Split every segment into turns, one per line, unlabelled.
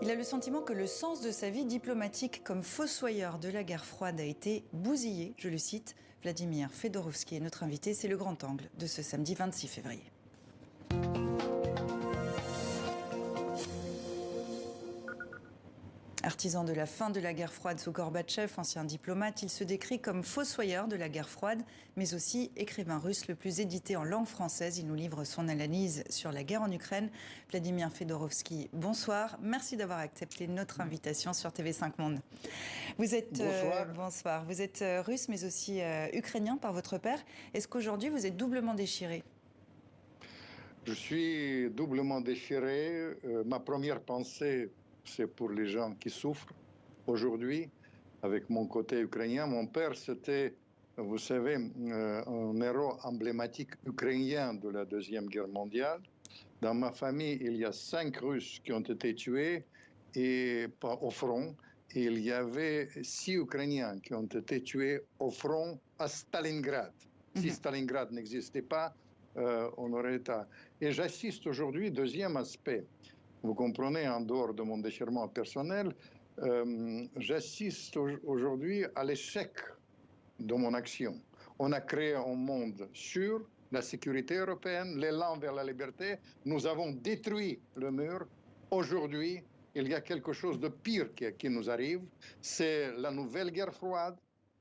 Il a le sentiment que le sens de sa vie diplomatique comme fossoyeur de la guerre froide a été bousillé. Je le cite, Vladimir Fedorovski est notre invité. C'est le grand angle de ce samedi 26 février. Artisan de la fin de la guerre froide sous Gorbatchev, ancien diplomate, il se décrit comme fossoyeur de la guerre froide, mais aussi écrivain russe le plus édité en langue française. Il nous livre son analyse sur la guerre en Ukraine. Vladimir Fedorovski, bonsoir. Merci d'avoir accepté notre invitation sur TV5 Monde. Vous êtes, bonsoir. Vous êtes russe, mais aussi ukrainien par votre père. Est-ce qu'aujourd'hui, vous êtes doublement déchiré ?
Je suis doublement déchiré. Ma première pensée, c'est pour les gens qui souffrent aujourd'hui, avec mon côté ukrainien. Mon père, c'était, vous savez, un héros emblématique ukrainien de la Deuxième Guerre mondiale. Dans ma famille, il y a 5 Russes qui ont été tués et pas au front. Et il y avait 6 Ukrainiens qui ont été tués au front à Stalingrad. Si Stalingrad n'existait pas, on aurait été... Et j'assiste aujourd'hui, deuxième aspect, vous comprenez, en dehors de mon déchirement personnel, j'assiste aujourd'hui à l'échec de mon action. On a créé un monde sûr, la sécurité européenne, l'élan vers la liberté. Nous avons détruit le mur. Aujourd'hui, il y a quelque chose de pire qui nous arrive. C'est la nouvelle guerre froide.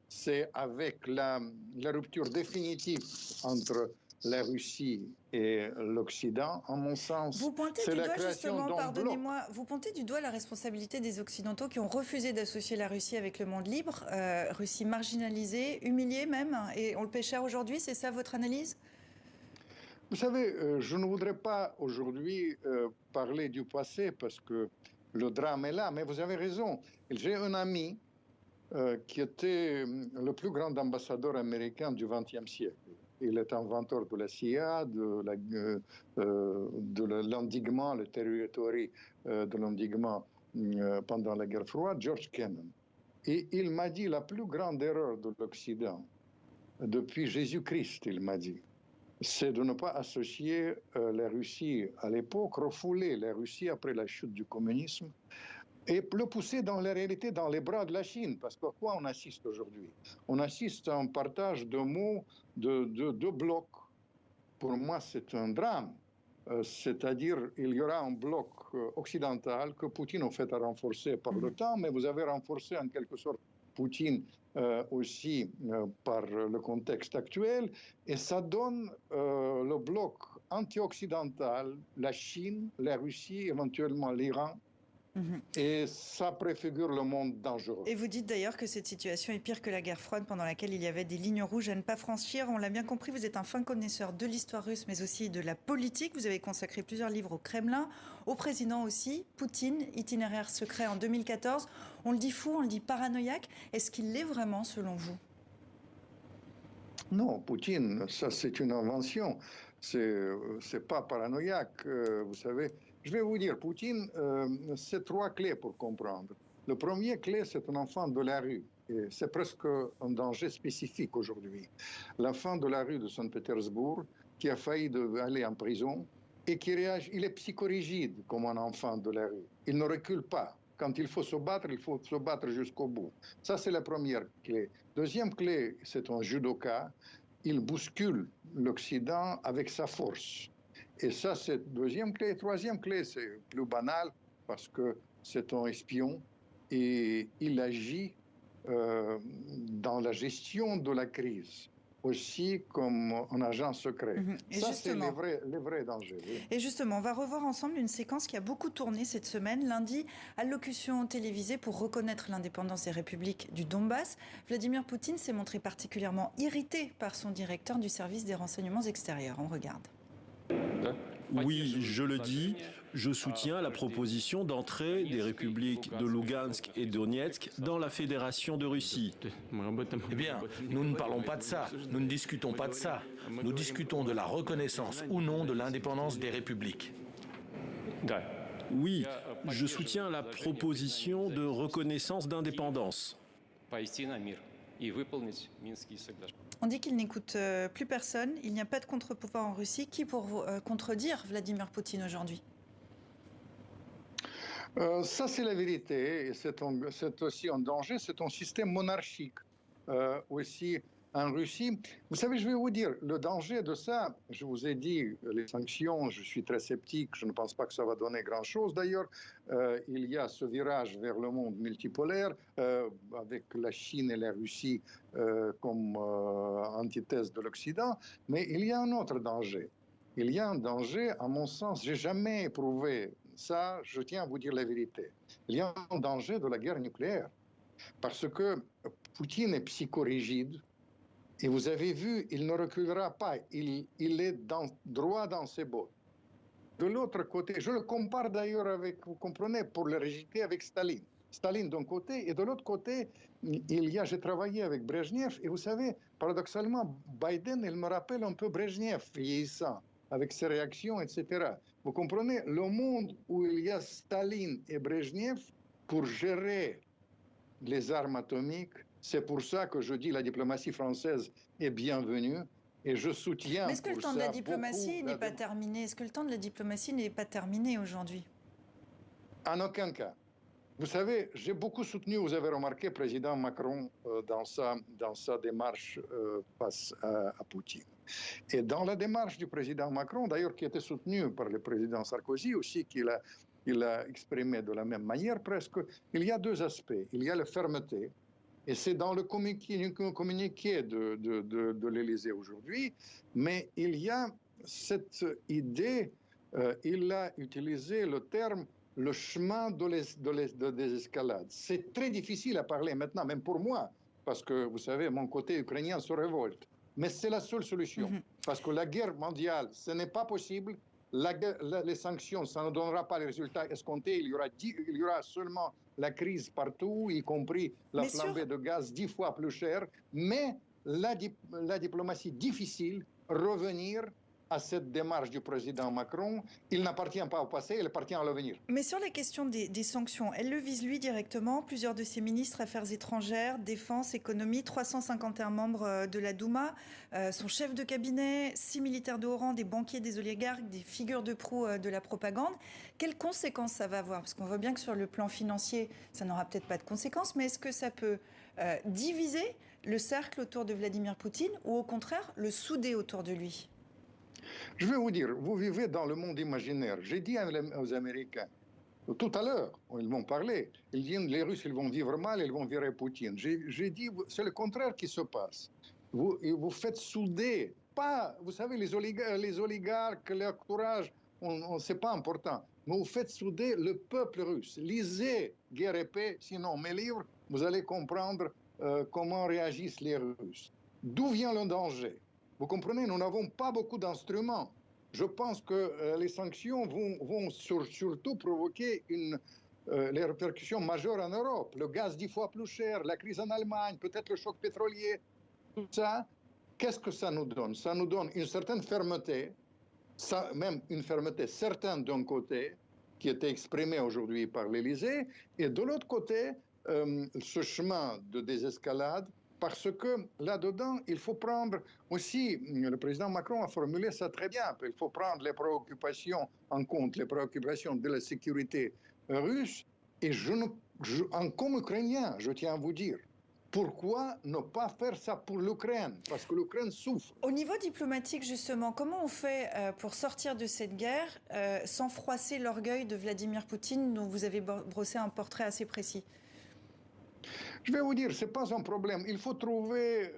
C'est avec la rupture définitive entre la Russie et l'Occident, en mon sens.
Vous pointez du doigt justement, pardonnez-moi, vous pointez du doigt la responsabilité des Occidentaux qui ont refusé d'associer la Russie avec le monde libre, Russie marginalisée, humiliée même, et on le paie cher aujourd'hui, c'est ça votre analyse ?
Vous savez, je ne voudrais pas aujourd'hui parler du passé parce que le drame est là, mais vous avez raison. J'ai un ami qui était le plus grand ambassadeur américain du XXe siècle. Il est inventeur de la CIA, de l'endiguement, le territoire de l'endiguement pendant la guerre froide, George Kennan. Et il m'a dit la plus grande erreur de l'Occident, depuis Jésus-Christ, il m'a dit, c'est de ne pas associer la Russie à l'époque, refouler la Russie après la chute du communisme, et le pousser dans la réalité, dans les bras de la Chine. Parce que quoi on assiste aujourd'hui? On assiste à un partage de mots, de blocs. Pour moi, c'est un drame. C'est-à-dire, il y aura un bloc occidental que Poutine, en fait, a renforcé par le temps, mais vous avez renforcé en quelque sorte Poutine aussi par le contexte actuel. Et ça donne le bloc anti-occidental, la Chine, la Russie, éventuellement l'Iran. Et ça préfigure le monde dangereux.
Et vous dites d'ailleurs que cette situation est pire que la guerre froide pendant laquelle il y avait des lignes rouges à ne pas franchir. On l'a bien compris, vous êtes un fin connaisseur de l'histoire russe, mais aussi de la politique. Vous avez consacré plusieurs livres au Kremlin, au président aussi, Poutine, itinéraire secret en 2014. On le dit fou, on le dit paranoïaque. Est-ce qu'il l'est vraiment selon vous ?
Non, Poutine, ça c'est une invention. C'est pas paranoïaque, vous savez. Je vais vous dire, Poutine, c'est 3 clés pour comprendre. Le premier clé, c'est un enfant de la rue. Et c'est presque un danger spécifique aujourd'hui. L'enfant de la rue de Saint-Pétersbourg, qui a failli aller en prison et qui réagit, il est psychorigide comme un enfant de la rue. Il ne recule pas. Quand il faut se battre jusqu'au bout. Ça, c'est la première clé. Deuxième clé, c'est un judoka. Il bouscule l'Occident avec sa force. Et ça, c'est deuxième clé. Troisième clé, c'est plus banal parce que c'est un espion et il agit dans la gestion de la crise, aussi comme un agent secret. Ça, c'est les vrais dangers. Oui.
Et justement, on va revoir ensemble une séquence qui a beaucoup tourné cette semaine. Lundi, allocution télévisée pour reconnaître l'indépendance des républiques du Donbass. Vladimir Poutine s'est montré particulièrement irrité par son directeur du service des renseignements extérieurs. On regarde.
Oui, je le dis, je soutiens la proposition d'entrée des républiques de Lugansk et Donetsk dans la Fédération de Russie.
Eh bien, nous ne parlons pas de ça, nous ne discutons pas de ça. Nous discutons de la reconnaissance ou non de l'indépendance des républiques.
Oui, je soutiens la proposition de reconnaissance d'indépendance.
On dit qu'il n'écoute plus personne, il n'y a pas de contre-pouvoir en Russie. Qui pour contredire Vladimir Poutine aujourd'hui ?
Ça, c'est la vérité. Et c'est aussi un danger. C'est un système monarchique aussi en Russie. Vous savez, je vais vous dire, le danger de ça, je vous ai dit, les sanctions, je suis très sceptique. Je ne pense pas que ça va donner grand-chose. D'ailleurs, il y a ce virage vers le monde multipolaire avec la Chine et la Russie comme antithèse de l'Occident. Mais il y a un autre danger. Il y a un danger, à mon sens, j'ai jamais éprouvé ça, je tiens à vous dire la vérité. Il y a un danger de la guerre nucléaire. Parce que Poutine est psychorigide. Et vous avez vu, il ne reculera pas. Il est droit dans ses bottes. De l'autre côté, je le compare d'ailleurs avec, vous comprenez, pour la rigidité avec Staline. Staline d'un côté, et de l'autre côté, j'ai travaillé avec Brejnev, et vous savez, paradoxalement, Biden, il me rappelle un peu Brejnev, vieillissant, avec ses réactions, etc. Vous comprenez, le monde où il y a Staline et Brejnev, pour gérer les armes atomiques, c'est pour ça que je dis la diplomatie française est bienvenue et je soutiens.
Mais est-ce que le temps de la diplomatie n'est pas terminé? Est-ce que le temps de la diplomatie n'est pas terminé aujourd'hui?
En aucun cas. Vous savez, j'ai beaucoup soutenu, vous avez remarqué, le président Macron dans sa démarche face à Poutine. Et dans la démarche du président Macron, d'ailleurs qui était soutenue par le président Sarkozy aussi, il a exprimé de la même manière presque, il y a deux aspects. Il y a la fermeté, et c'est dans le communiqué de l'Élysée aujourd'hui, mais il y a cette idée, il a utilisé le terme le chemin de désescalade. C'est très difficile à parler maintenant, même pour moi, parce que, vous savez, mon côté ukrainien se révolte. Mais c'est la seule solution, parce que la guerre mondiale, ce n'est pas possible. Les sanctions, ça ne donnera pas les résultats escomptés. Il y aura seulement la crise partout, y compris la flambée de gaz 10 fois plus chère. Mais la diplomatie difficile, revenir à cette démarche du président Macron, il n'appartient pas au passé, il appartient à l'avenir.
Mais sur la question des sanctions, elle le vise lui directement. Plusieurs de ses ministres, affaires étrangères, défense, économie, 351 membres de la Douma, son chef de cabinet, 6 militaires de haut rang, des banquiers, des oligarques, des figures de proue de la propagande. Quelles conséquences ça va avoir? Parce qu'on voit bien que sur le plan financier, ça n'aura peut-être pas de conséquences, mais est-ce que ça peut diviser le cercle autour de Vladimir Poutine ou au contraire le souder autour de lui?
Je vais vous dire, vous vivez dans le monde imaginaire. J'ai dit aux Américains, tout à l'heure, ils m'ont parlé, ils disent les Russes ils vont vivre mal, ils vont virer Poutine. J'ai dit, c'est le contraire qui se passe. Vous faites souder, pas, vous savez, les oligarques, leur courage, c'est pas important. Mais vous faites souder le peuple russe. Lisez Guerre et paix, sinon mes livres, vous allez comprendre comment réagissent les Russes. D'où vient le danger? Vous comprenez, nous n'avons pas beaucoup d'instruments. Je pense que les sanctions vont surtout provoquer les répercussions majeures en Europe. Le gaz 10 fois plus cher, la crise en Allemagne, peut-être le choc pétrolier. Tout ça, qu'est-ce que ça nous donne? Ça nous donne une certaine fermeté, même une fermeté certaine d'un côté, qui était exprimée aujourd'hui par l'Élysée, et de l'autre côté, ce chemin de désescalade, parce que là-dedans, il faut prendre aussi, le président Macron a formulé ça très bien, il faut prendre les préoccupations en compte, les préoccupations de la sécurité russe. Et comme Ukrainien, je tiens à vous dire, pourquoi ne pas faire ça pour l'Ukraine? Parce que l'Ukraine souffre.
Au niveau diplomatique, justement, comment on fait pour sortir de cette guerre sans froisser l'orgueil de Vladimir Poutine, dont vous avez brossé un portrait assez précis?
Je vais vous dire, ce n'est pas un problème. Il faut trouver...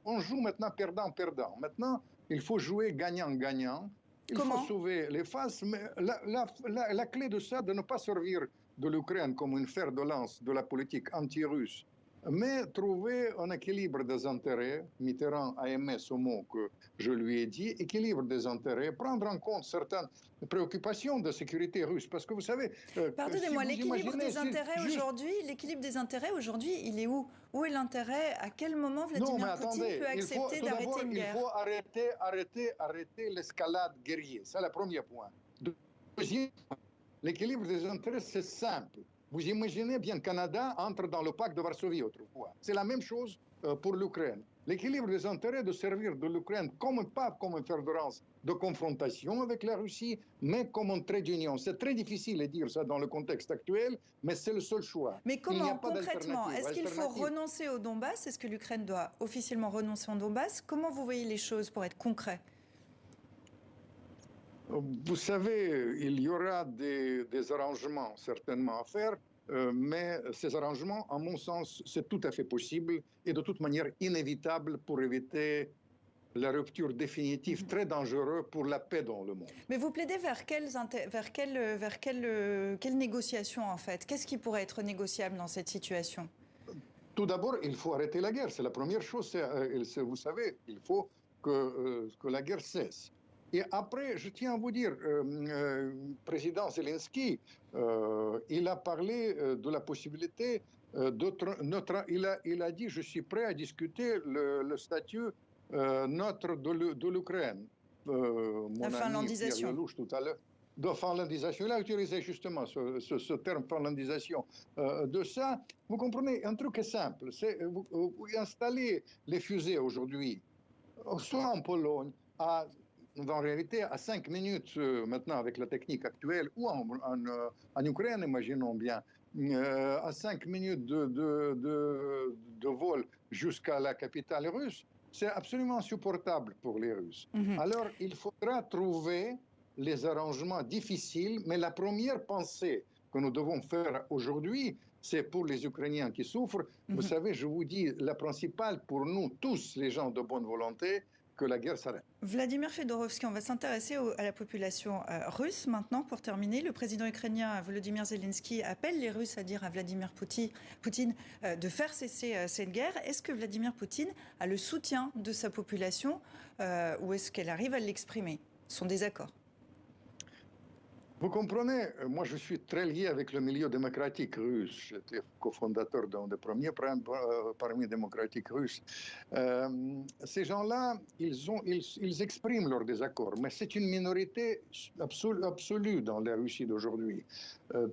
on joue maintenant perdant-perdant. Maintenant, il faut jouer gagnant-gagnant. Il faut sauver les faces. Mais la clé de ça, de ne pas servir de l'Ukraine comme une fer de lance de la politique anti-russe, mais trouver un équilibre des intérêts. Mitterrand a aimé ce mot que je lui ai dit, équilibre des intérêts, prendre en compte certaines préoccupations de sécurité russe. Parce que vous savez...
Pardonnez-moi, l'équilibre des intérêts aujourd'hui, il est où? Où est l'intérêt? À quel moment Vladimir Poutine peut accepter d'arrêter une guerre?
Il faut arrêter l'escalade guerrière. C'est le premier point. Deuxième, l'équilibre des intérêts, c'est simple. Vous imaginez bien, le Canada entre dans le pacte de Varsovie autrefois. C'est la même chose pour l'Ukraine. l'équilibre des intérêts de servir de l'Ukraine pas comme un fer de lance de confrontation avec la Russie, mais comme un trait d'union. C'est très difficile de dire ça dans le contexte actuel, mais c'est le seul choix.
Mais comment, concrètement, est-ce qu'il faut renoncer au Donbass? Est-ce que l'Ukraine doit officiellement renoncer au Donbass? Comment vous voyez les choses pour être concret?
Vous savez, il y aura des arrangements certainement à faire, mais ces arrangements, à mon sens, c'est tout à fait possible et de toute manière inévitable pour éviter la rupture définitive très dangereuse pour la paix dans le monde.
Mais vous plaidez vers quelles négociations en fait? Qu'est-ce qui pourrait être négociable dans cette situation?
Tout d'abord, il faut arrêter la guerre. C'est la première chose. Vous savez, il faut que la guerre cesse. Et après, je tiens à vous dire, président Zelensky, il a parlé de la possibilité il a dit, je suis prêt à discuter le statut neutre de l'Ukraine.
La finlandisation.
Tout à l'heure. De finlandisation. Il a utilisé justement ce terme finlandisation. De ça, vous comprenez, un truc est simple. C'est vous installez les fusées aujourd'hui, soit en Pologne, en réalité, à 5 minutes maintenant avec la technique actuelle, ou en Ukraine, imaginons bien, à 5 minutes de vol jusqu'à la capitale russe, c'est absolument insupportable pour les Russes. Alors, il faudra trouver les arrangements difficiles, mais la première pensée que nous devons faire aujourd'hui, c'est pour les Ukrainiens qui souffrent. Vous savez, je vous dis, la principale pour nous, tous les gens de bonne volonté, que la guerre s'arrête.
Vladimir Fedorovski, on va s'intéresser à la population russe maintenant. Pour terminer, le président ukrainien Volodymyr Zelensky appelle les Russes à dire à Vladimir Poutine de faire cesser cette guerre. Est-ce que Vladimir Poutine a le soutien de sa population ou est-ce qu'elle arrive à l'exprimer, son désaccord?
Vous comprenez, moi je suis très lié avec le milieu démocratique russe. J'étais cofondateur d'un des premiers parmi démocratiques russes. Ces gens-là, ils expriment leur désaccord, mais c'est une minorité absolue dans la Russie d'aujourd'hui.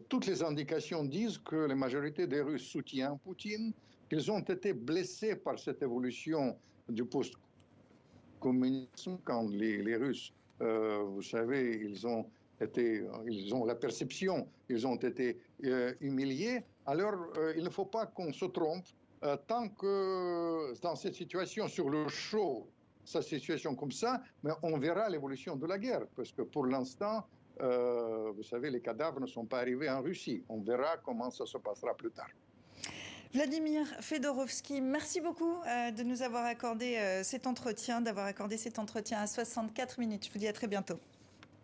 Toutes les indications disent que la majorité des Russes soutient Poutine, qu'ils ont été blessés par cette évolution du post-communisme quand les Russes, vous savez, ils ont la perception, ils ont été humiliés. Alors, il ne faut pas qu'on se trompe. Tant que dans cette situation, sur le chaud, cette situation comme ça, mais on verra l'évolution de la guerre. Parce que pour l'instant, vous savez, les cadavres ne sont pas arrivés en Russie. On verra comment ça se passera plus tard.
Vladimir Fedorovski, merci beaucoup de nous avoir accordé cet entretien, d'avoir accordé cet entretien à 64 minutes. Je vous dis à très bientôt.